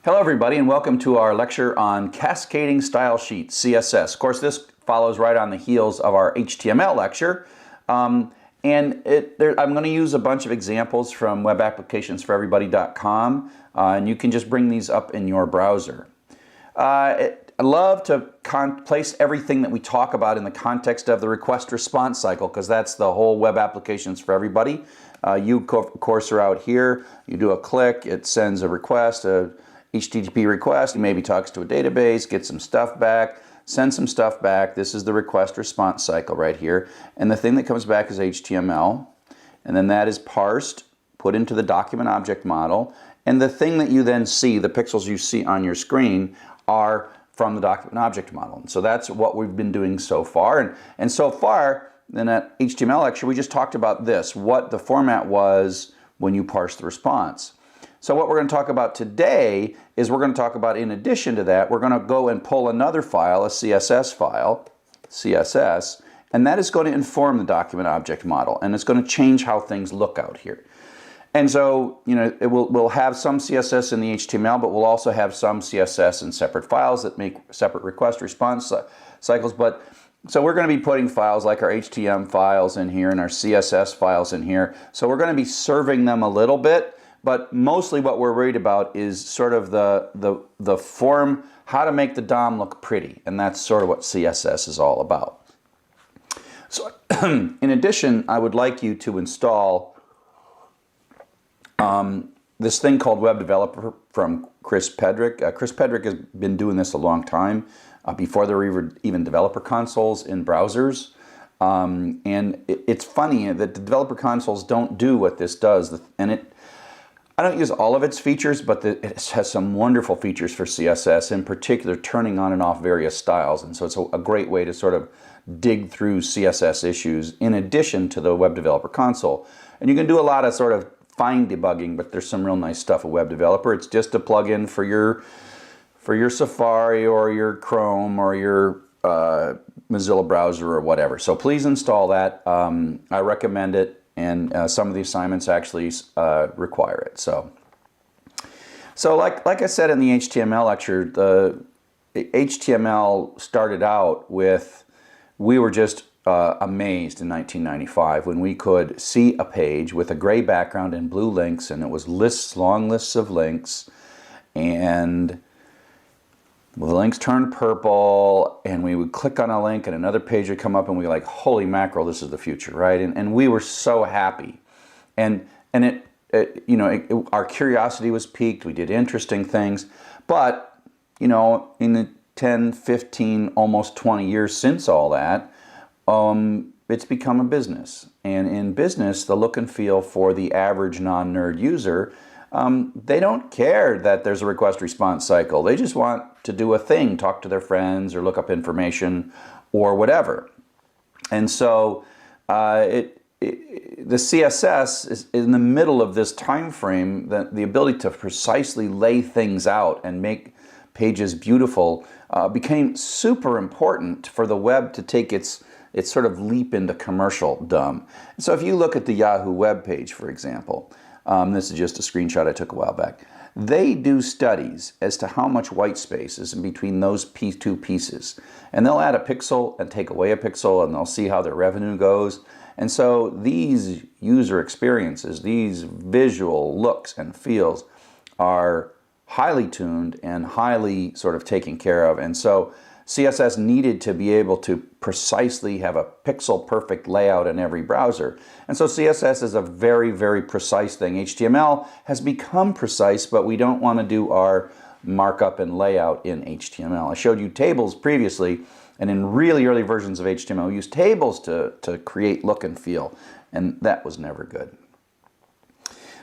Hello everybody and welcome to our lecture on Cascading Style Sheets, CSS. Of course, this follows right on the heels of our HTML lecture. I'm going to use a bunch of examples from webapplicationsforeverybody.com and you can just bring these up in your browser. I love to place everything that we talk about in the context of the request response cycle, because that's the whole web applications for everybody. You cursor out here, you do a click, it sends a request, a HTTP request, maybe talks to a database, gets some stuff back, sends some stuff back. This is the request response cycle right here. And the thing that comes back is HTML. And then that is parsed, put into the document object model. And the thing that you then see, the pixels you see on your screen, are from the document object model. And so that's what we've been doing so far. And so far, in that HTML lecture, we just talked about this, what the format was when you parse the response. So what we're going to talk about today is we're going to talk about, in addition to that, we're going to go and pull another file, a CSS file, CSS, and that is going to inform the document object model, and it's going to change how things look out here. And so, you know, we'll have some CSS in the HTML, but we'll also have some CSS in separate files that make separate request response cycles. So we're going to be putting files like our HTML files in here and our CSS files in here. So we're going to be serving them a little bit. But mostly what we're worried about is sort of the form, how to make the DOM look pretty. And that's sort of what CSS is all about. So in addition, I would like you to install this thing called Web Developer from Chris Pedrick. Chris Pedrick has been doing this a long time, before there were even developer consoles in browsers. And it's funny that the developer consoles don't do what this does. I don't use all of its features, but it has some wonderful features for CSS, in particular turning on and off various styles. And so it's a great way to sort of dig through CSS issues in addition to the Web Developer Console. And you can do a lot of sort of fine debugging, but there's some real nice stuff with Web Developer. It's just a plugin for your Safari or your Chrome or your Mozilla browser or whatever. So please install that. I recommend it. And some of the assignments actually require it. So like I said in the HTML lecture, the HTML started out with, we were just amazed in 1995 when we could see a page with a gray background and blue links, and it was lists, long lists of links, and the links turned purple, and we would click on a link and another page would come up, and we were like, holy mackerel, this is the future, right? And we were so happy. And our curiosity was piqued. We did interesting things. But, you know, in the 10, 15, almost 20 years since all that, it's become a business. And in business, the look and feel for the average non-nerd user, they don't care that there's a request response cycle. They just want to do a thing, talk to their friends or look up information or whatever. And so the CSS is in the middle of this time frame, that the ability to precisely lay things out and make pages beautiful became super important for the web to take its sort of leap into commercialdom. So if you look at the Yahoo web page, for example, this is just a screenshot I took a while back. They do studies as to how much white space is in between those two pieces. And they'll add a pixel and take away a pixel, and they'll see how their revenue goes. And so these user experiences, these visual looks and feels are highly tuned and highly sort of taken care of. And so CSS needed to be able to precisely have a pixel perfect layout in every browser. And so CSS is a very, very precise thing. HTML has become precise, but we don't want to do our markup and layout in HTML. I showed you tables previously, and in really early versions of HTML, we used tables to create look and feel, and that was never good.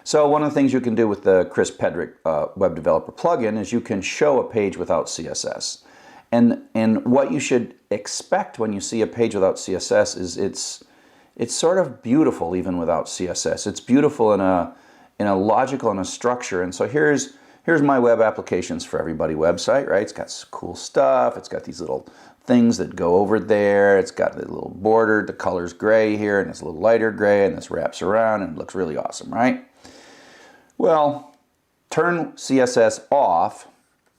So one of the things you can do with the Chris Pedrick Web Developer plugin is you can show a page without CSS. And what you should expect when you see a page without CSS is it's sort of beautiful even without CSS. It's beautiful in a logical and a structure. And so here's my Web Applications for Everybody website, right? It's got cool stuff. It's got these little things that go over there. It's got the little border. The color's gray here, and it's a little lighter gray, and this wraps around and looks really awesome, right? Well, turn CSS off,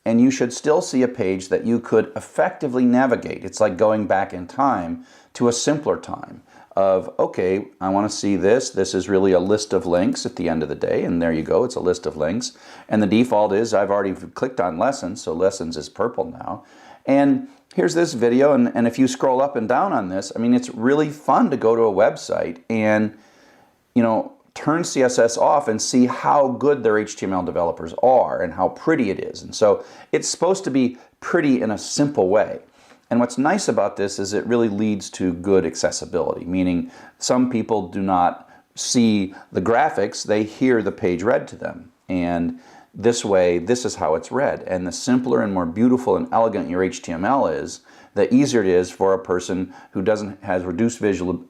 and you should still see a page that you could effectively navigate. It's like going back in time to a simpler time of, okay, I want to see this. This is really a list of links at the end of the day, and there you go, it's a list of links. And the default is I've already clicked on lessons, so lessons is purple now. And here's this video, and if you scroll up and down on this, I mean, it's really fun to go to a website and, you know, turn CSS off and see how good their HTML developers are and how pretty it is. And so it's supposed to be pretty in a simple way. And what's nice about this is it really leads to good accessibility, meaning some people do not see the graphics, they hear the page read to them. And this way, this is how it's read. And the simpler and more beautiful and elegant your HTML is, the easier it is for a person who has reduced visual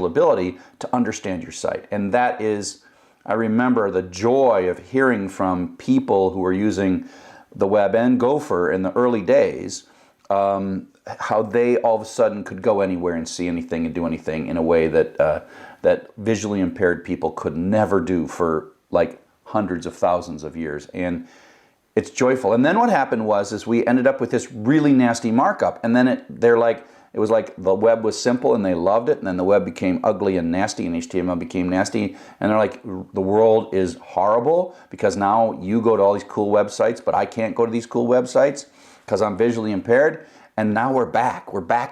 ability to understand your site. And that is, I remember the joy of hearing from people who were using the web and Gopher in the early days, how they all of a sudden could go anywhere and see anything and do anything in a way that that visually impaired people could never do for like hundreds of thousands of years. And it's joyful. And then what happened is we ended up with this really nasty markup, and then it was like the web was simple and they loved it, and then the web became ugly and nasty and HTML became nasty, and they're like, the world is horrible because now you go to all these cool websites, but I can't go to these cool websites because I'm visually impaired. And now we're back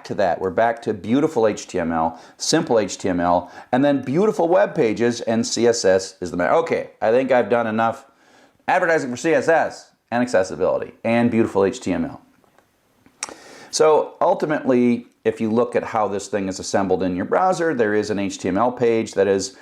to that. We're back to beautiful HTML, simple HTML, and then beautiful web pages, and CSS is the matter. Okay, I think I've done enough advertising for CSS and accessibility and beautiful HTML. So ultimately, if you look at how this thing is assembled in your browser, there is an HTML page that is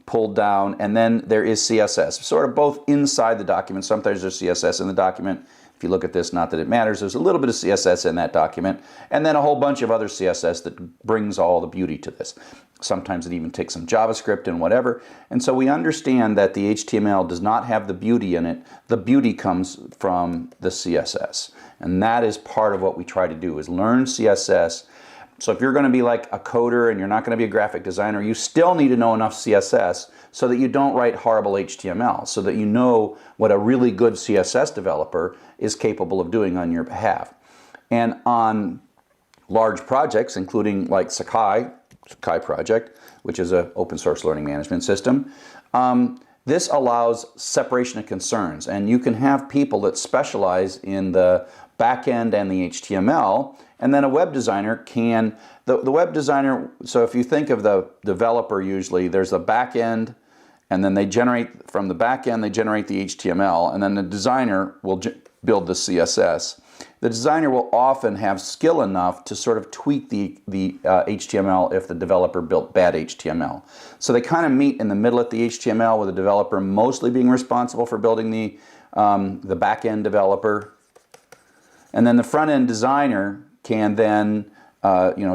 pulled down, and then there is CSS, sort of both inside the document. Sometimes there's CSS in the document. If you look at this, not that it matters, there's a little bit of CSS in that document, and then a whole bunch of other CSS that brings all the beauty to this. Sometimes it even takes some JavaScript and whatever. And so we understand that the HTML does not have the beauty in it. The beauty comes from the CSS. And that is part of what we try to do, is learn CSS. So if you're going to be like a coder and you're not going to be a graphic designer, you still need to know enough CSS so that you don't write horrible HTML, so that you know what a really good CSS developer is capable of doing on your behalf. And on large projects, including like Sakai project, which is an open source learning management system, this allows separation of concerns. And you can have people that specialize in the back end and the HTML, and then a web designer can, the web designer, so if you think of the developer, usually there's a back end, and then they generate, from the back end, they generate the HTML, and then the designer will build the CSS. The designer will often have skill enough to sort of tweak the HTML if the developer built bad HTML. So they kind of meet in the middle at the HTML, with the developer mostly being responsible for building the back-end developer. And then the front-end designer can then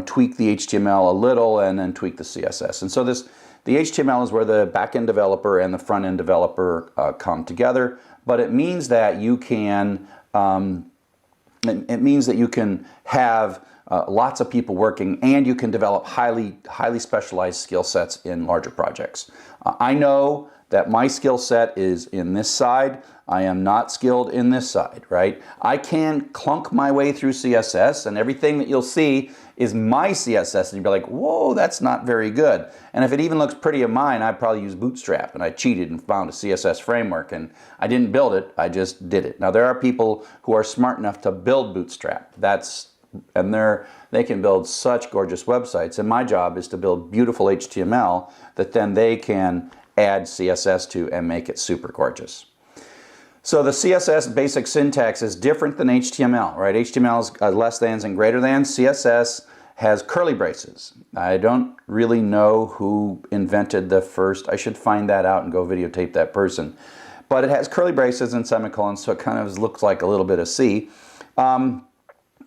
tweak the HTML a little and then tweak the CSS. And so the HTML is where the back-end developer and the front-end developer come together, but it means that you can it means that you can have lots of people working, and you can develop highly specialized skill sets in larger projects. I know that my skill set is in this side. I am not skilled in this side, right? I can clunk my way through CSS, and everything that you'll see is my CSS, and you'll be like, whoa, that's not very good. And if it even looks pretty of mine, I'd probably use Bootstrap, and I cheated and found a CSS framework, and I didn't build it, I just did it. Now, there are people who are smart enough to build Bootstrap. They can build such gorgeous websites, and my job is to build beautiful HTML that then they can add CSS to and make it super gorgeous. So the CSS basic syntax is different than HTML, right? HTML is less thans and greater than. CSS has curly braces. I don't really know who invented the first. I should find that out and go videotape that person. But it has curly braces and semicolons, so it kind of looks like a little bit of C. And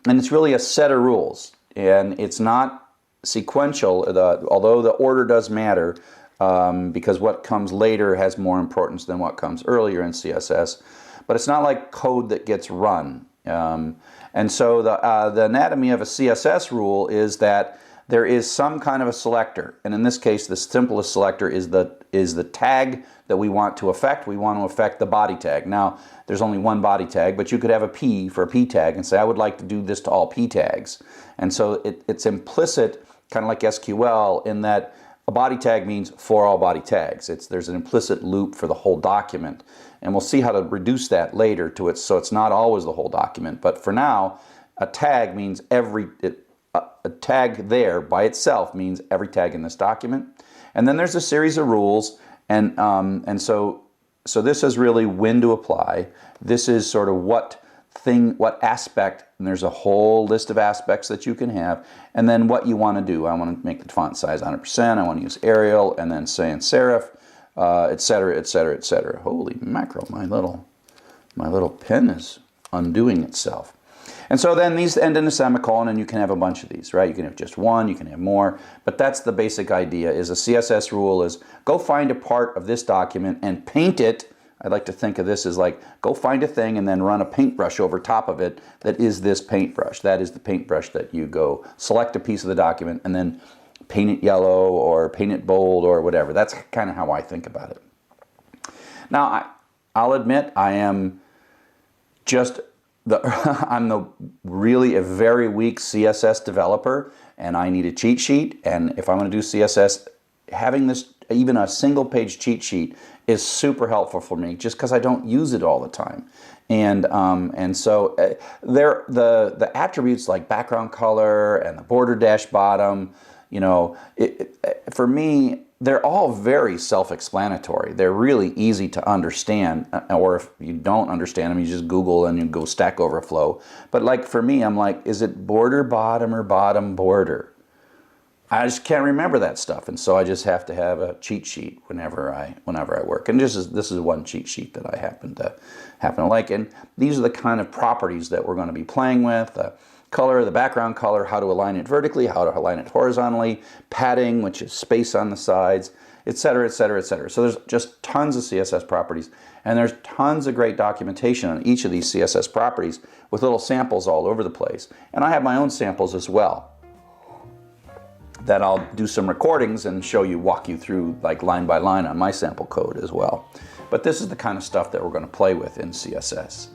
it's really a set of rules. And it's not sequential, although the order does matter, because what comes later has more importance than what comes earlier in CSS. But it's not like code that gets run. And so the anatomy of a CSS rule is that there is some kind of a selector. And in this case, the simplest selector is the tag that we want to affect. We want to affect the body tag. Now, there's only one body tag, but you could have a P for a P tag and say, I would like to do this to all P tags. And so it's implicit, kind of like SQL, in that a body tag means for all body tags. There's an implicit loop for the whole document. And we'll see how to reduce that later to it, so it's not always the whole document. But for now, a tag means a tag there by itself means every tag in this document. And then there's a series of rules, and so this is really when to apply. This is sort of what aspect, and there's a whole list of aspects that you can have, and then what you want to do. I want to make the font size 100%, I want to use Arial, and then sans serif, etc., etc., etc. Holy mackerel, my little pen is undoing itself. And so then these end in a semicolon, and you can have a bunch of these, right? You can have just one, you can have more, but that's the basic idea. Is a CSS rule is go find a part of this document and paint it. I like to think of this as like, go find a thing and then run a paintbrush over top of it that is this paintbrush. That is the paintbrush that you go select a piece of the document and then paint it yellow or paint it bold or whatever. That's kind of how I think about it. Now, I'll admit I am just I'm really a very weak CSS developer, and I need a cheat sheet. And if I'm going to do CSS, having this, even a single page cheat sheet, is super helpful for me, just because I don't use it all the time. And so the attributes like background color and the border dash bottom, you know, for me, they're all very self-explanatory. They're really easy to understand, or if you don't understand them, you just Google and you go Stack Overflow. But like for me, I'm like, is it border bottom or bottom border? I just can't remember that stuff, and so I just have to have a cheat sheet whenever I work. And this is one cheat sheet that I happen to like. And these are the kind of properties that we're going to be playing with. Color, the background color, how to align it vertically, how to align it horizontally, padding, which is space on the sides, etc., etc., etc. So there's just tons of CSS properties, and there's tons of great documentation on each of these CSS properties with little samples all over the place. And I have my own samples as well that I'll do some recordings and walk you through like line by line on my sample code as well. But this is the kind of stuff that we're going to play with in CSS.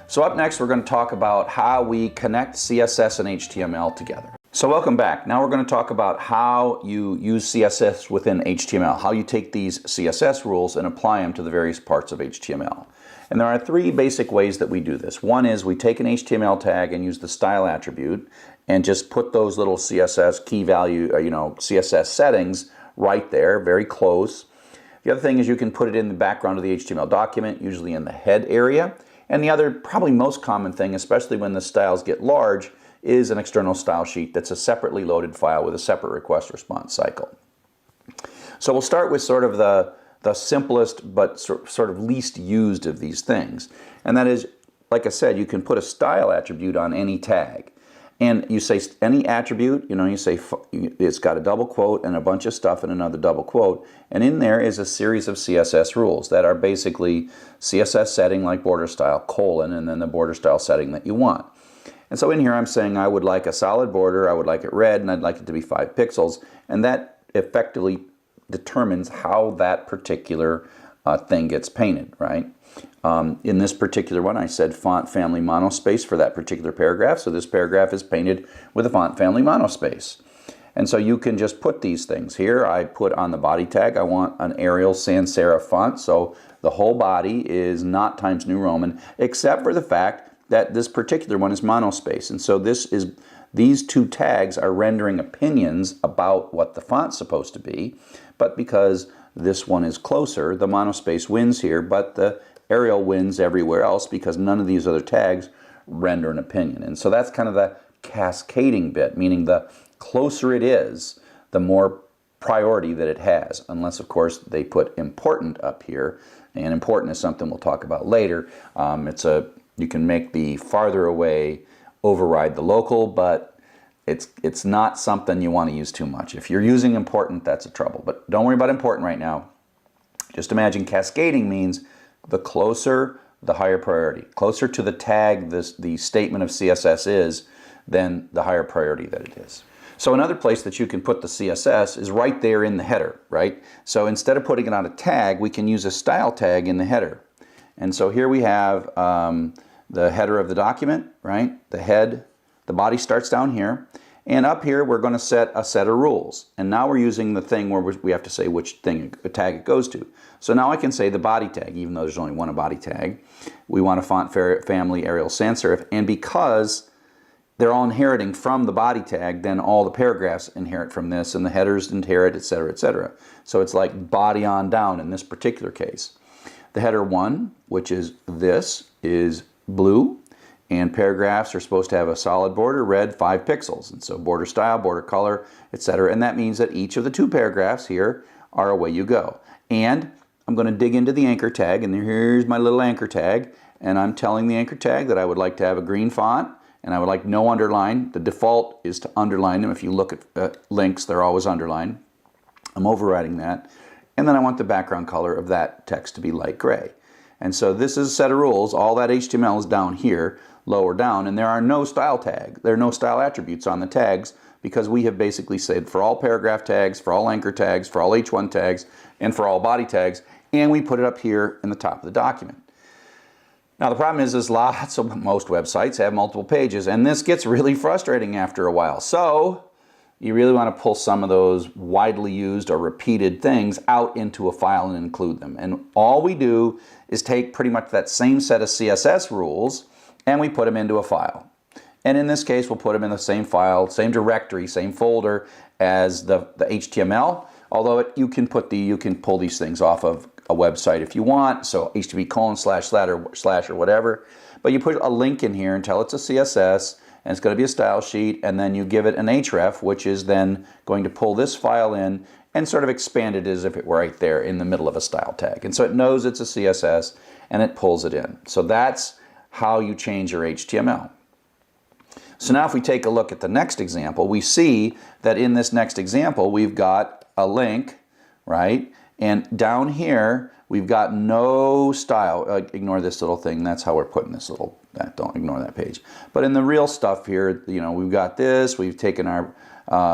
So up next, we're going to talk about how we connect CSS and HTML together. So welcome back. Now we're going to talk about how you use CSS within HTML, how you take these CSS rules and apply them to the various parts of HTML. And there are three basic ways that we do this. One is we take an HTML tag and use the style attribute and just put those little CSS key value, CSS settings right there, very close. The other thing is you can put it in the background of the HTML document, usually in the head area. And the other, probably most common thing, especially when the styles get large, is an external style sheet that's a separately loaded file with a separate request-response cycle. So we'll start with sort of the simplest but sort of least used of these things. And that is, like I said, you can put a style attribute on any tag. And you say any attribute, you say it's got a double quote and a bunch of stuff and another double quote. And in there is a series of CSS rules that are basically CSS setting like border style, colon, and then the border style setting that you want. And so in here I'm saying I would like a solid border, I would like it red, and I'd like it to be 5 pixels. And that effectively determines how that particular thing gets painted, right? In this particular one, I said font family monospace for that particular paragraph. So this paragraph is painted with a font family monospace. And so you can just put these things here. I put on the body tag, I want an Arial sans serif font. So the whole body is not Times New Roman, except for the fact that this particular one is monospace. And so these two tags are rendering opinions about what the font's supposed to be. But because this one is closer, the monospace wins here, but the Arial wins everywhere else because none of these other tags render an opinion. And so that's kind of the cascading bit, meaning the closer it is, the more priority that it has, unless of course they put important up here. And important is something we'll talk about later. You can make the farther away override the local, but it's not something you want to use too much. If you're using important, that's a trouble. But don't worry about important right now. Just imagine cascading means the closer, the higher priority. Closer to the tag the statement of CSS is, then the higher priority that it is. So another place that you can put the CSS is right there in the header, right? So instead of putting it on a tag, we can use a style tag in the header. And so here we have the header of the document, right? The body starts down here. And up here, we're going to set a set of rules. And now we're using the thing where we have to say which tag it goes to. So now I can say the body tag, even though there's only one body tag. We want a font family Arial sans serif. And because they're all inheriting from the body tag, then all the paragraphs inherit from this, and the headers inherit, etc., etc. So it's like body on down in this particular case. The header 1, which is this, is blue. And paragraphs are supposed to have a solid border, red, 5 pixels. And so border style, border color, etc. And that means that each of the 2 paragraphs here are away you go. And I'm going to dig into the anchor tag, and here's my little anchor tag. And I'm telling the anchor tag that I would like to have a green font, and I would like no underline. The default is to underline them. If you look at links, they're always underlined. I'm overriding that. And then I want the background color of that text to be light gray. And so this is a set of rules. All that HTML is down here, lower down, and there are no style tags. There are no style attributes on the tags because we have basically said for all paragraph tags, for all anchor tags, for all H1 tags, and for all body tags, and we put it up here in the top of the document. Now the problem is most websites have multiple pages, and this gets really frustrating after a while. So you really want to pull some of those widely used or repeated things out into a file and include them. And all we do is take pretty much that same set of CSS rules and we put them into a file. And in this case, we'll put them in the same file, same directory, same folder as the HTML. Although you can pull these things off of a website if you want. So http:// or whatever. But you put a link in here and tell it's a CSS. And it's going to be a style sheet, and then you give it an href, which is then going to pull this file in and sort of expand it as if it were right there in the middle of a style tag. And so it knows it's a CSS, and it pulls it in. So that's how you change your HTML. So now if we take a look at the next example, we see that in this next example, we've got a link, right? And down here, we've got no style. Ignore this little thing. That's how we're putting this little, don't ignore that page. But in the real stuff here, we've got this. We've taken our,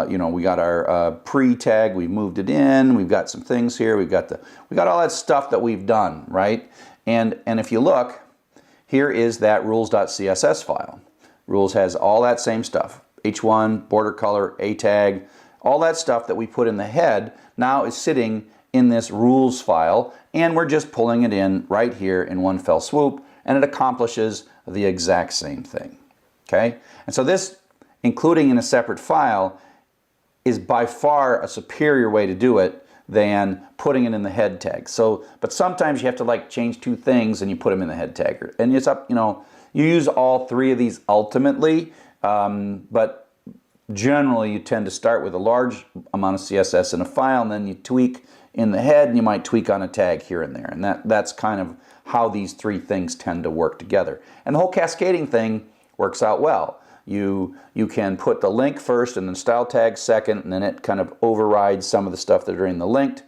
we got our pre-tag. We've moved it in. We've got some things here. We got all that stuff that we've done, right? And if you look, here is that rules.css file. Rules has all that same stuff. H1, border color, a tag, all that stuff that we put in the head now is sitting in this rules file, and we're just pulling it in right here in one fell swoop, and it accomplishes the exact same thing. Okay? And so this, including in a separate file, is by far a superior way to do it than putting it in the head tag. So, but sometimes you have to change 2 things and you put them in the head tag. And it's up, you use all 3 of these ultimately, but generally you tend to start with a large amount of CSS in a file, and then you tweak in the head, and you might tweak on a tag here and there. And that's kind of how these 3 things tend to work together. And the whole cascading thing works out well. You can put the link first and then style tag second, and then it kind of overrides some of the stuff that are in the linked,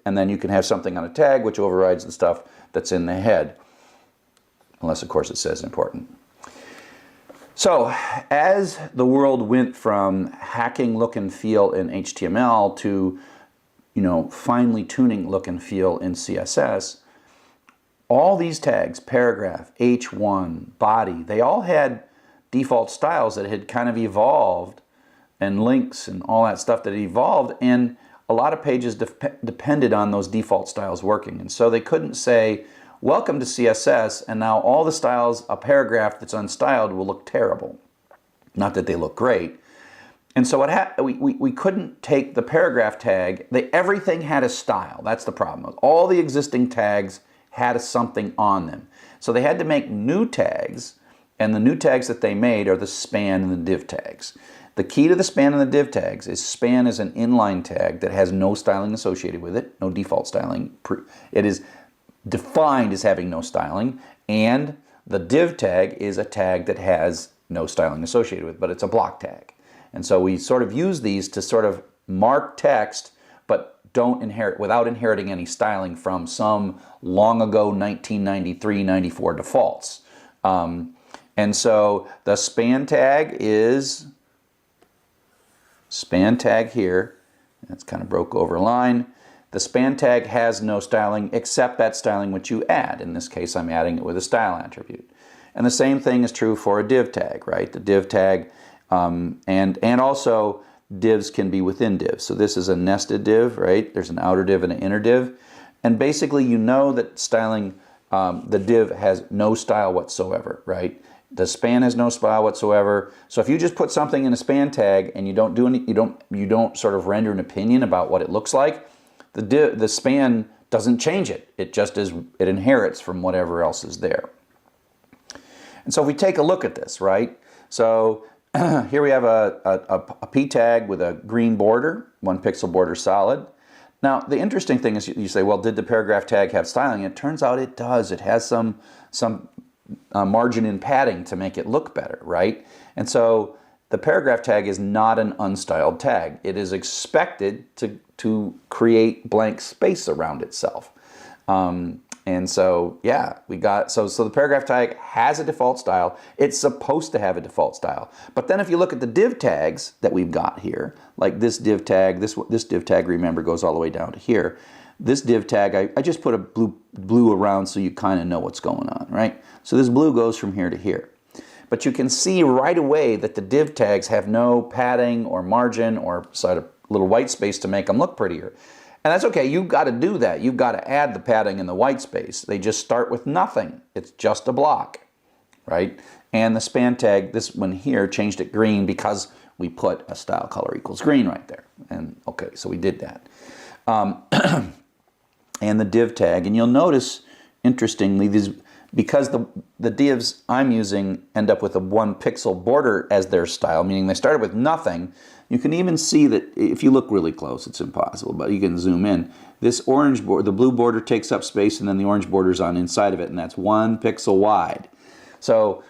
and then you can have something on a tag which overrides the stuff that's in the head. Unless, of course, it says important. So, as the world went from hacking look and feel in HTML to finely tuning look and feel in CSS, all these tags, paragraph, H1, body, they all had default styles that had kind of evolved, and links and all that stuff that evolved, and a lot of pages depended on those default styles working. And so they couldn't say, welcome to CSS, and now all the styles, a paragraph that's unstyled will look terrible. Not that they look great. And so we couldn't take the paragraph tag. Everything had a style. That's the problem. All the existing tags had something on them. So they had to make new tags, and the new tags that they made are the span and the div tags. The key to the span and the div tags is span is an inline tag that has no styling associated with it, no default styling. It is defined as having no styling, and the div tag is a tag that has no styling associated with it, but it's a block tag. And so we sort of use these to sort of mark text, but don't inherit, without inheriting any styling from some long ago 1993-94 defaults. And so the span tag is span tag here. That's kind of broke over a line. The span tag has no styling except that styling which you add. In this case, I'm adding it with a style attribute. And the same thing is true for a div tag, right? The div tag, and also divs can be within divs. So this is a nested div, right? There's an outer div and an inner div. And basically you know that styling, the div has no style whatsoever, right? The span has no style whatsoever. So if you just put something in a span tag and you don't do any, you don't sort of render an opinion about what it looks like, the span doesn't change it. It just is, it inherits from whatever else is there. And so if we take a look at this, right? So here we have a P tag with a green border, 1 pixel border solid. Now the interesting thing is you say, well, did the paragraph tag have styling? It turns out it does. It has some margin in padding to make it look better, right? And so the paragraph tag is not an unstyled tag. It is expected to create blank space around itself. And so, yeah, we got, so the paragraph tag has a default style. It's supposed to have a default style. But then if you look at the div tags that we've got here, like this div tag, this div tag, remember, goes all the way down to here. This div tag, I just put a blue around so you kind of know what's going on, right? So this blue goes from here to here. But you can see right away that the div tags have no padding or margin or sort of little white space to make them look prettier. And that's okay, you've got to do that. You've got to add the padding and the white space. They just start with nothing. It's just a block, right? And the span tag, this one here, changed it green because we put a style color equals green right there. And okay, so we did that. And the div tag, and you'll notice, interestingly, because the divs I'm using end up with a 1 pixel border as their style, meaning they started with nothing. You can even see that if you look really close, it's impossible, but you can zoom in. This orange border, the blue border takes up space, and then the orange border's on inside of it, and that's 1 pixel wide. So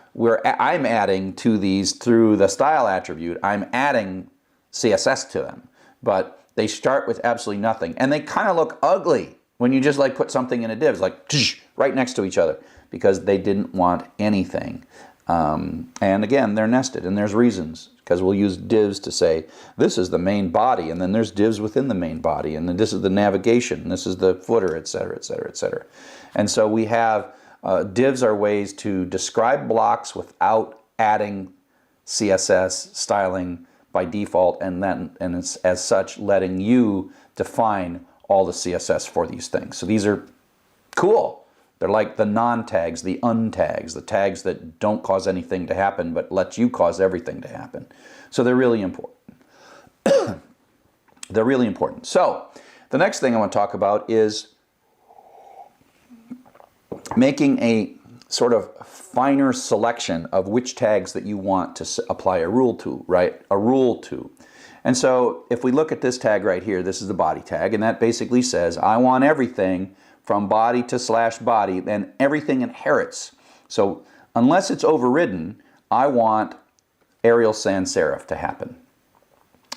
I'm adding to these through the style attribute, I'm adding CSS to them, but they start with absolutely nothing, and they kind of look ugly when you just like put something in a div, it's like right next to each other, because they didn't want anything. And again, they're nested, and there's reasons, because we'll use divs to say, this is the main body, and then there's divs within the main body, and then this is the navigation, and this is the footer, etc., etc., etc. And so we have, divs are ways to describe blocks without adding CSS styling by default, and it's, as such, letting you define all the CSS for these things. So these are cool. They're like the non-tags, the untags, the tags that don't cause anything to happen but let you cause everything to happen. So they're really important. They're really important. So the next thing I want to talk about is making a sort of finer selection of which tags that you want to apply a rule to, right? A rule to. And so if we look at this tag right here, this is the body tag, and that basically says I want everything from body to /body, then everything inherits. So unless it's overridden, I want Arial sans serif to happen.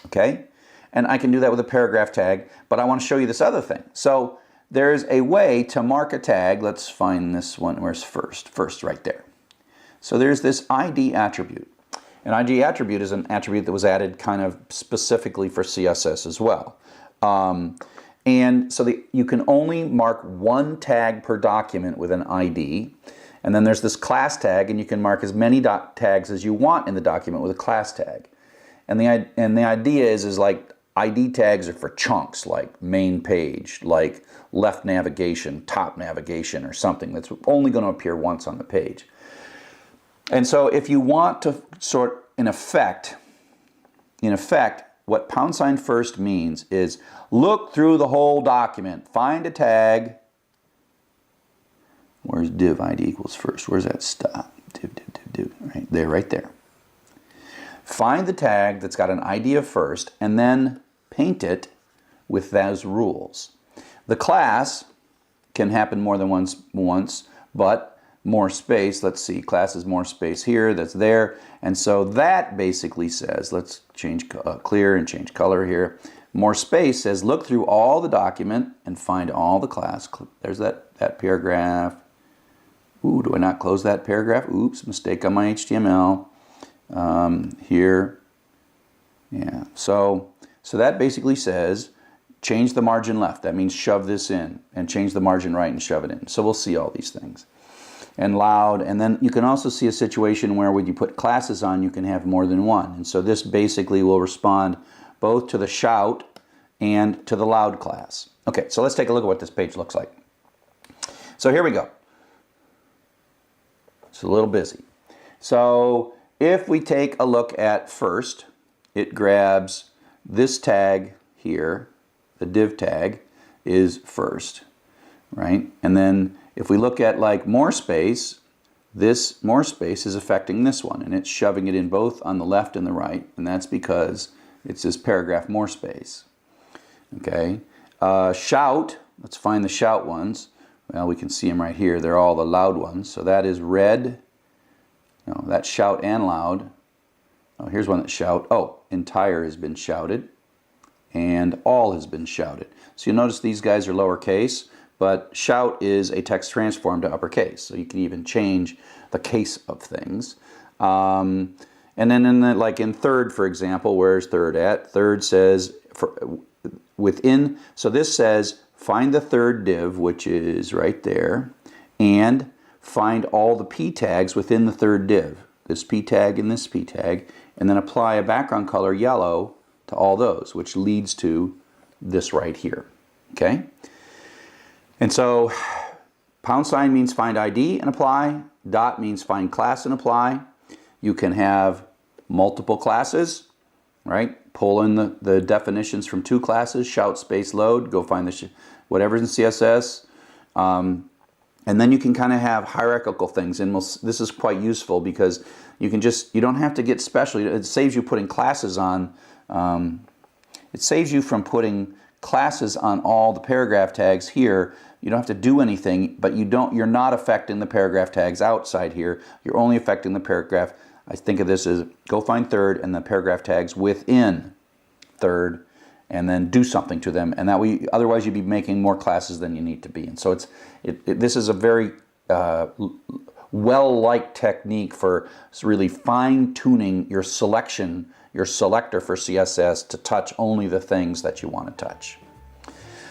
Okay? And I can do that with a paragraph tag, but I want to show you this other thing. So there's a way to mark a tag. Let's find this one. Where's first? First, right there. So there's this ID attribute. An ID attribute is an attribute that was added kind of specifically for CSS as well. And so you can only mark one tag per document with an ID. And then there's this class tag, and you can mark as many tags as you want in the document with a class tag. And the idea is like ID tags are for chunks, like main page, like left navigation, top navigation, or something that's only going to appear once on the page. And so if you want to sort, in effect, what #first means is look through the whole document, find a tag. Where's div ID equals first? Where's that stop? Div, right there, right there. Find the tag that's got an ID of first, and then paint it with those rules. The class can happen more than once, but more space, let's see, class is more space here, that's there, and so that basically says, let's change clear and change color here. More space says look through all the document and find all the class. There's that paragraph. Ooh, do I not close that paragraph? Oops, mistake on my HTML. Here, Yeah, so that basically says change the margin left. That means shove this in, and change the margin right and shove it in. So we'll see all these things. And loud, and then you can also see a situation where when you put classes on, you can have more than one. And so this basically will respond both to the shout and to the loud class. Okay, so let's take a look at what this page looks like. So here we go. It's a little busy. So if we take a look at first, it grabs this tag here. The div tag is first, right? And then if we look at like more space, this more space is affecting this one, and it's shoving it in both on the left and the right, and that's because it's this paragraph more space. Okay, shout, let's find the shout ones. Well, we can see them right here. They're all the loud ones. So that is red. No, that's shout and loud. Oh, here's one that shout. Oh, entire has been shouted, and all has been shouted. So you'll notice these guys are lowercase, but shout is a text transform to uppercase. So you can even change the case of things. And then like in third, for example, where's third at? Third says within, so this says find the third div, which is right there, and find all the p tags within the third div. This p tag and this p tag, and then apply a background color yellow to all those, which leads to this right here. Okay? And so pound sign means find ID and apply. Dot means find class and apply. You can have multiple classes, right? Pull in the definitions from two classes, shout space load, go find the whatever's in CSS. And then you can kind of have hierarchical things, and this is quite useful because you can you don't have to get special. It saves you putting classes on. It saves you from putting classes on all the paragraph tags here. You don't have to do anything, but you're not affecting the paragraph tags outside here. You're only affecting the paragraph. I think of this as go find third and the paragraph tags within third, and then do something to them, and that way, otherwise you'd be making more classes than you need to be. And so this is a very well-liked technique for really fine-tuning your selection, your selector for CSS to touch only the things that you want to touch.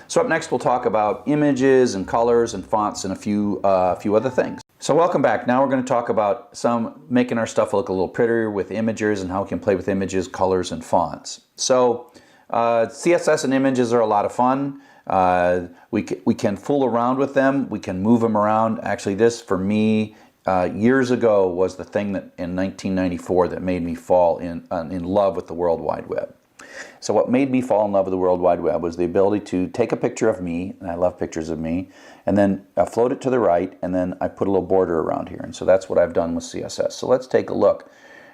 So up next we'll talk about images and colors and fonts and a few other things. So welcome back. Now we're going to talk about making our stuff look a little prettier with images and how we can play with images, colors, and fonts. So CSS and images are a lot of fun. We can fool around with them. We can move them around. Actually, this for me years ago was the thing that in 1994 that made me fall in love with the World Wide Web. So what made me fall in love with the World Wide Web was the ability to take a picture of me, and I love pictures of me, and then float it to the right, and then I put a little border around here. And so that's what I've done with CSS. So let's take a look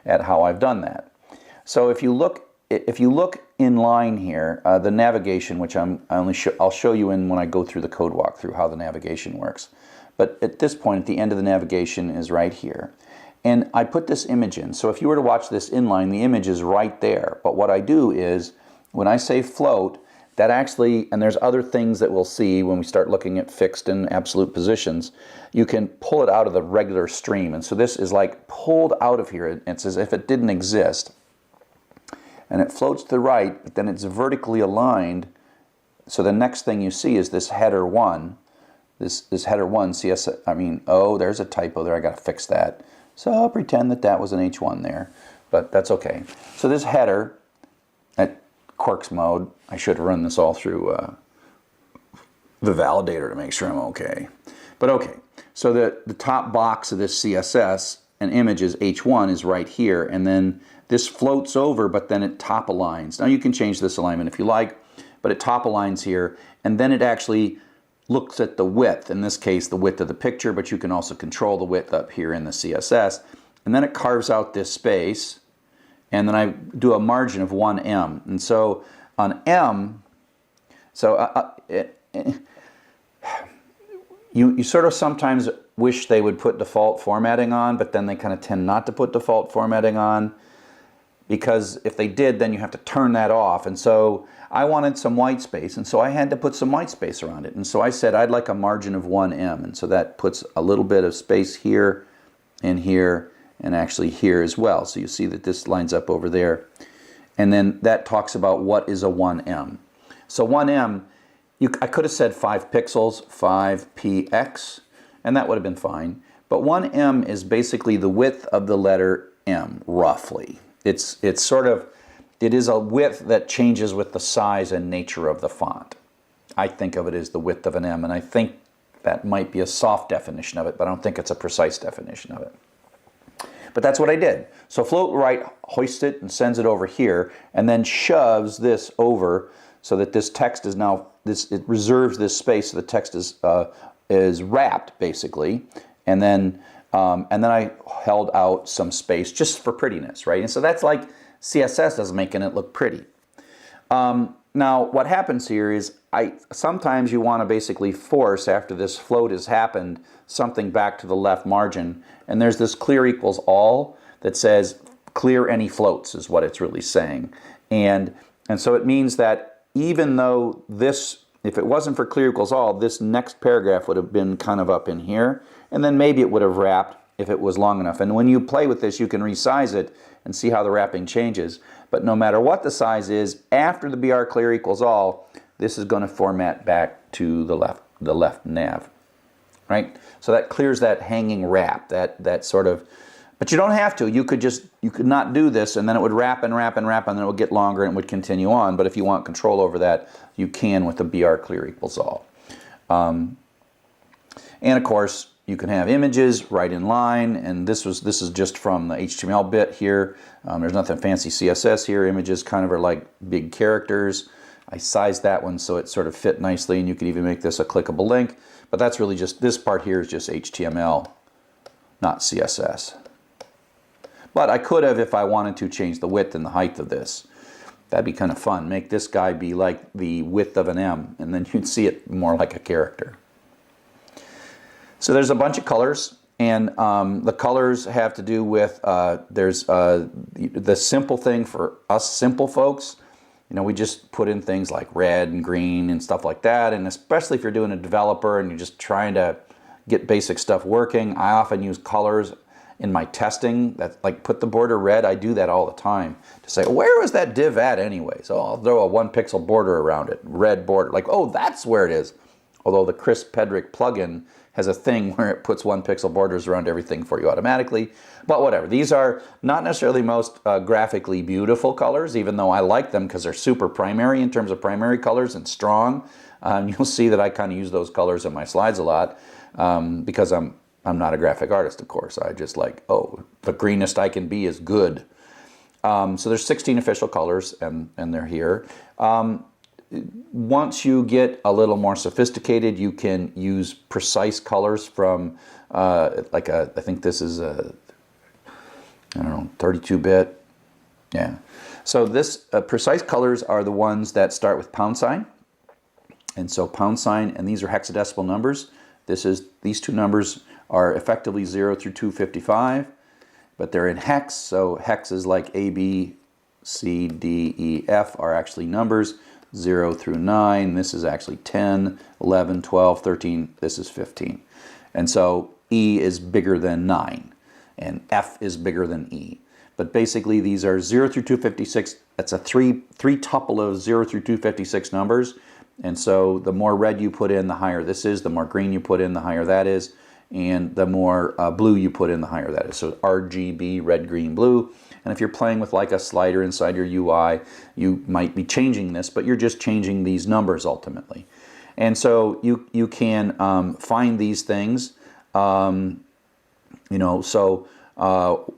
at how I've done that. So if you look in line here, the navigation, which I'll show you when I go through the code walkthrough how the navigation works. But at this point, at the end of the navigation is right here. And I put this image in. So if you were to watch this inline, the image is right there. But what I do is, when I say float, that actually, and there's other things that we'll see when we start looking at fixed and absolute positions, you can pull it out of the regular stream. And so this is like pulled out of here. It's as if it didn't exist. And it floats to the right, but then it's vertically aligned. So the next thing you see is this header 1. This header 1 CSS, oh, there's a typo there. I got to fix that. So I'll pretend that was an H1 there, but that's okay. So this header at Quarks mode, I should run this all through the validator to make sure I'm okay. But okay, so the top box of this CSS and images H1 is right here, and then this floats over, but then it top aligns. Now you can change this alignment if you like, but it top aligns here, and then it actually looks at the width, in this case the width of the picture, but you can also control the width up here in the CSS, and then it carves out this space, and then I do a margin of 1em. And so on M, you sort of sometimes wish they would put default formatting on, but then they kind of tend not to put default formatting on, because if they did, then you have to turn that off. And so I wanted some white space, and so I had to put some white space around it. And so I said I'd like a margin of 1em, and so that puts a little bit of space here and actually here as well. So you see that this lines up over there. and then that talks about what is a 1em. So 1em, I could have said 5 pixels, 5px, and that would have been fine. But 1em is basically the width of the letter M, roughly. It's sort of, it is a width that changes with the size and nature of the font. I think of it as the width of an M, and I think that might be a soft definition of it, but I don't think it's a precise definition of it. But that's what I did. So float right hoists it and sends it over here, and then shoves this over so that this text is now, it reserves this space so the text is wrapped, basically. And then I held out some space just for prettiness, right? And so that's like CSS is making it look pretty. Now, what happens here is sometimes you want to basically force, after this float has happened, something back to the left margin. And there's this clear equals all that says clear any floats is what it's really saying. And so it means that even though this, if it wasn't for clear equals all, this next paragraph would have been kind of up in here. And then maybe it would have wrapped if it was long enough. And when you play with this, you can resize it and see how the wrapping changes. But no matter what the size is, after the BR clear equals all, this is going to format back to the left nav, right? So that clears that hanging wrap, that sort of, but you don't have to. You could not do this, and then it would wrap and wrap and wrap, and then it would get longer and it would continue on. But if you want control over that, you can with the BR clear equals all. And of course, you can have images right in line, and this is just from the HTML bit here. There's nothing fancy CSS here. Images kind of are like big characters. I sized that one so it sort of fit nicely, and you could even make this a clickable link. But that's really just, this part here is just HTML, not CSS. But I could have, if I wanted to, change the width and the height of this. That'd be kind of fun. Make this guy be like the width of an M, and then you'd see it more like a character. So there's a bunch of colors, and the colors have to do with, there's the simple thing for us simple folks. You know, we just put in things like red and green and stuff like that, and especially if you're doing a developer and you're just trying to get basic stuff working, I often use colors in my testing, that like put the border red. I do that all the time to say, where was that div at anyway? So I'll throw a 1 pixel border around it, red border, like, oh, that's where it is. Although the Chris Pedrick plugin has a thing where it puts 1 pixel borders around everything for you automatically. But whatever, these are not necessarily most graphically beautiful colors, even though I like them because they're super primary in terms of primary colors and strong. You'll see that I kind of use those colors in my slides a lot because I'm not a graphic artist, of course. I just like, oh, the greenest I can be is good. So there's 16 official colors, and they're here. Once you get a little more sophisticated, you can use precise colors from I think this is a, I don't know, 32-bit. Yeah. So this precise colors are the ones that start with £. And so £, and these are hexadecimal numbers. These two numbers are effectively 0 through 255, but they're in hex. So hex is like A, B, C, D, E, F are actually numbers. 0 through 9, this is actually 10, 11, 12, 13, this is 15. And so E is bigger than 9, and F is bigger than E. But basically these are 0 through 256, that's a three tuple of 0 through 256 numbers. And so the more red you put in, the higher this is, the more green you put in, the higher that is, and the more blue you put in, the higher that is. So RGB, red, green, blue. And if you're playing with like a slider inside your UI, you might be changing this, but you're just changing these numbers ultimately. And so you can find these things, you know, so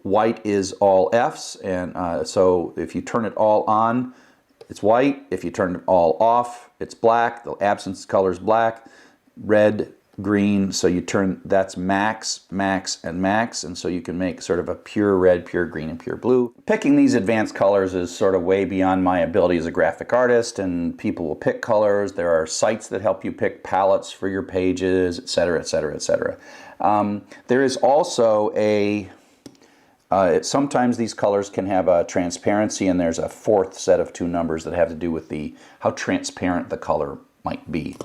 white is all Fs, and so if you turn it all on, it's white. If you turn it all off, it's black. The absence color is black. Red, green, so you turn, that's max, max, and max, and so you can make sort of a pure red, pure green, and pure blue. Picking these advanced colors is sort of way beyond my ability as a graphic artist, and people will pick colors. There are sites that help you pick palettes for your pages, etc., etc., etc. There is also a, sometimes these colors can have a transparency, and there's a fourth set of two numbers that have to do with how transparent the color might be.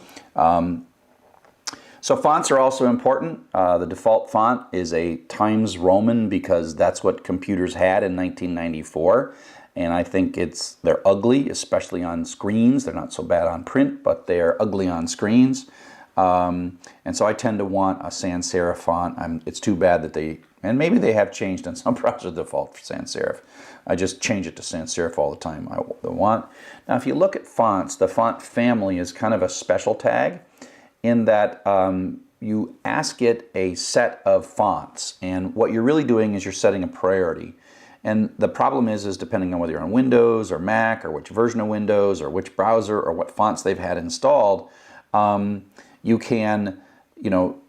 So fonts are also important. The default font is a Times Roman because that's what computers had in 1994. and I think they're ugly, especially on screens. They're not so bad on print, but they're ugly on screens. And so I tend to want a sans serif font. It's too bad that and maybe they have changed on some browser default for sans serif. I just change it to sans serif all the time I want. Now if you look at fonts, the font family is kind of a special tag in that you ask it a set of fonts, and what you're really doing is you're setting a priority. And the problem is depending on whether you're on Windows or Mac or which version of Windows or which browser or what fonts they've had installed, you can,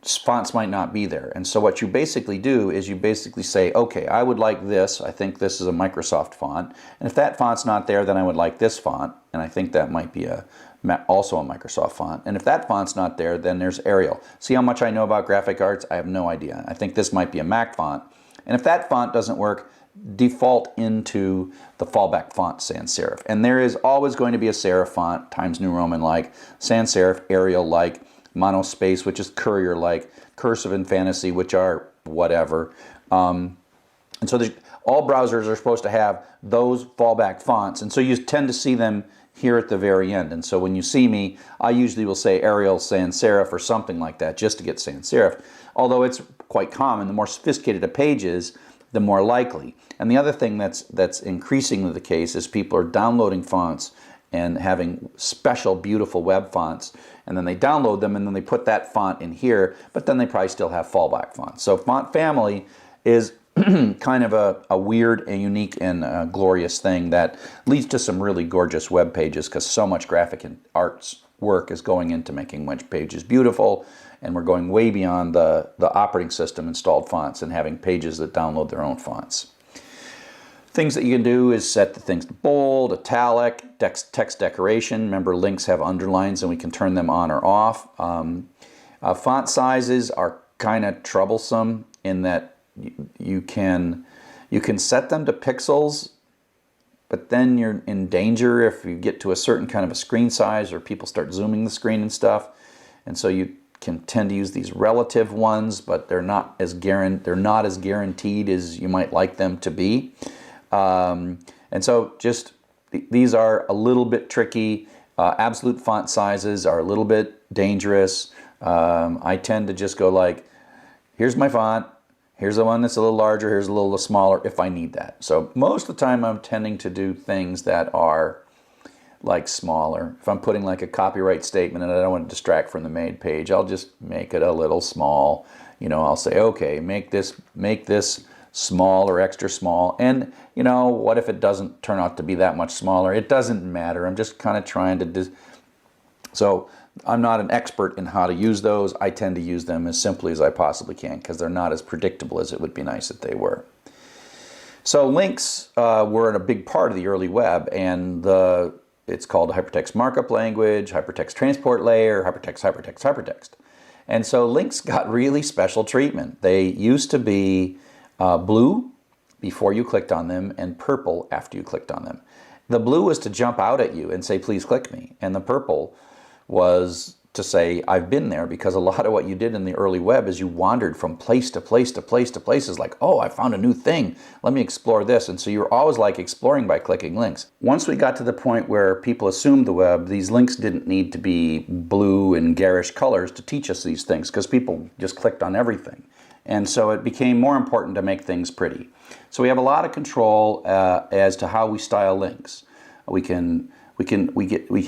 fonts might not be there. And so what you basically do is you basically say, okay, I would like this. I think this is a Microsoft font. And if that font's not there, then I would like this font. And I think that might be also a Microsoft font. And if that font's not there, then there's Arial. See how much I know about graphic arts? I have no idea. I think this might be a Mac font. And if that font doesn't work, default into the fallback font sans serif. And there is always going to be a serif font, Times New Roman like, sans serif, Arial like, monospace, which is Courier like, cursive and fantasy, which are whatever. And so all browsers are supposed to have those fallback fonts, and so you tend to see them here at the very end. And so when you see me, I usually will say Arial sans serif or something like that just to get sans serif, although it's quite common. The more sophisticated a page is, the more likely. And the other thing that's increasingly the case is people are downloading fonts and having special beautiful web fonts, and then they download them and then they put that font in here, but then they probably still have fallback fonts. So font family is kind of a weird and unique and glorious thing that leads to some really gorgeous web pages, because so much graphic and arts work is going into making web pages beautiful, and we're going way beyond the operating system installed fonts and having pages that download their own fonts. Things that you can do is set the things to bold, italic, text decoration. Remember, links have underlines and we can turn them on or off. Font sizes are kind of troublesome in that you can set them to pixels, but then you're in danger if you get to a certain kind of a screen size or people start zooming the screen and stuff. And so you can tend to use these relative ones, but they're not as guaranteed as you might like them to be. And so just these are a little bit tricky. Absolute font sizes are a little bit dangerous. I tend to just go like, here's my font, here's the one that's a little larger, here's a little smaller if I need that. So most of the time I'm tending to do things that are like smaller. If I'm putting like a copyright statement and I don't want to distract from the main page, I'll just make it a little small. I'll say, okay, make this small or extra small. And what if it doesn't turn out to be that much smaller? It doesn't matter. I'm just kind of trying to so I'm not an expert in how to use those. I tend to use them as simply as I possibly can because they're not as predictable as it would be nice if they were. So links were a big part of the early web, and it's called hypertext markup language, hypertext transport layer, hypertext. And so links got really special treatment. They used to be blue before you clicked on them and purple after you clicked on them. The blue was to jump out at you and say, please click me. And the purple was to say, I've been there, because a lot of what you did in the early web is you wandered from place to place to place to places like, oh, I found a new thing. Let me explore this. And so you were always like exploring by clicking links. Once we got to the point where people assumed the web, these links didn't need to be blue and garish colors to teach us these things, because people just clicked on everything. And so it became more important to make things pretty. So we have a lot of control as to how we style links. We can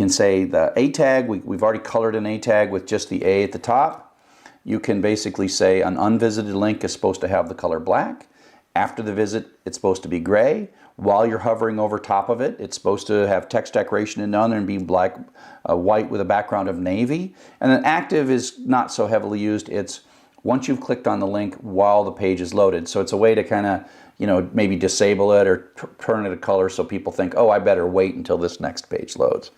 say the A tag, we've already colored an A tag with just the A at the top. You can basically say an unvisited link is supposed to have the color black. After the visit, it's supposed to be gray. While you're hovering over top of it, it's supposed to have text decoration and down there and be black, white with a background of navy. And then active is not so heavily used. It's once you've clicked on the link while the page is loaded. So it's a way to kind of, maybe disable it or turn it a color so people think, oh, I better wait until this next page loads.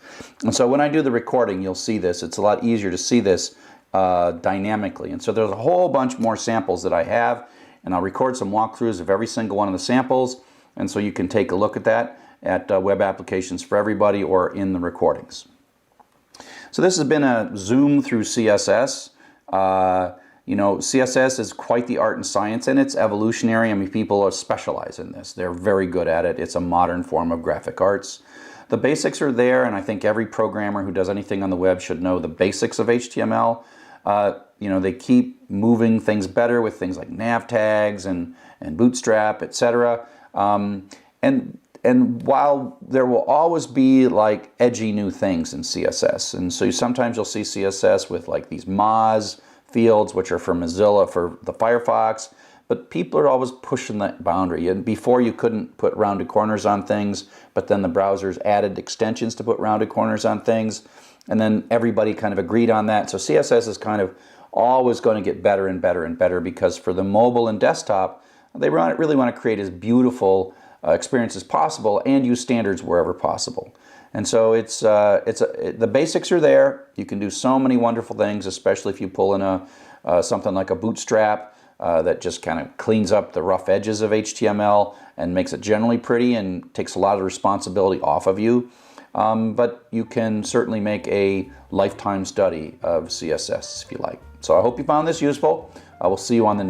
And so when I do the recording, you'll see this. It's a lot easier to see this dynamically. And so there's a whole bunch more samples that I have, and I'll record some walkthroughs of every single one of the samples. And so you can take a look at that at Web Applications for Everybody or in the recordings. So this has been a zoom through CSS. You know, CSS is quite the art and science, and it's evolutionary. I mean, people are specialize in this. They're very good at it. It's a modern form of graphic arts. The basics are there, and I think every programmer who does anything on the web should know the basics of HTML. You know, they keep moving things better with things like nav tags and Bootstrap, etc. And while there will always be like edgy new things in CSS, and so sometimes you'll see CSS with like these Moz fields, which are for Mozilla for the Firefox, but people are always pushing that boundary. And before you couldn't put rounded corners on things, but then the browsers added extensions to put rounded corners on things, and then everybody kind of agreed on that. So CSS is kind of always going to get better and better and better, because for the mobile and desktop, they really want to create as beautiful experience as possible and use standards wherever possible. And so the basics are there. You can do so many wonderful things, especially if you pull in something like a Bootstrap that just kind of cleans up the rough edges of HTML and makes it generally pretty and takes a lot of responsibility off of you. But you can certainly make a lifetime study of CSS if you like. So I hope you found this useful. I will see you on the next.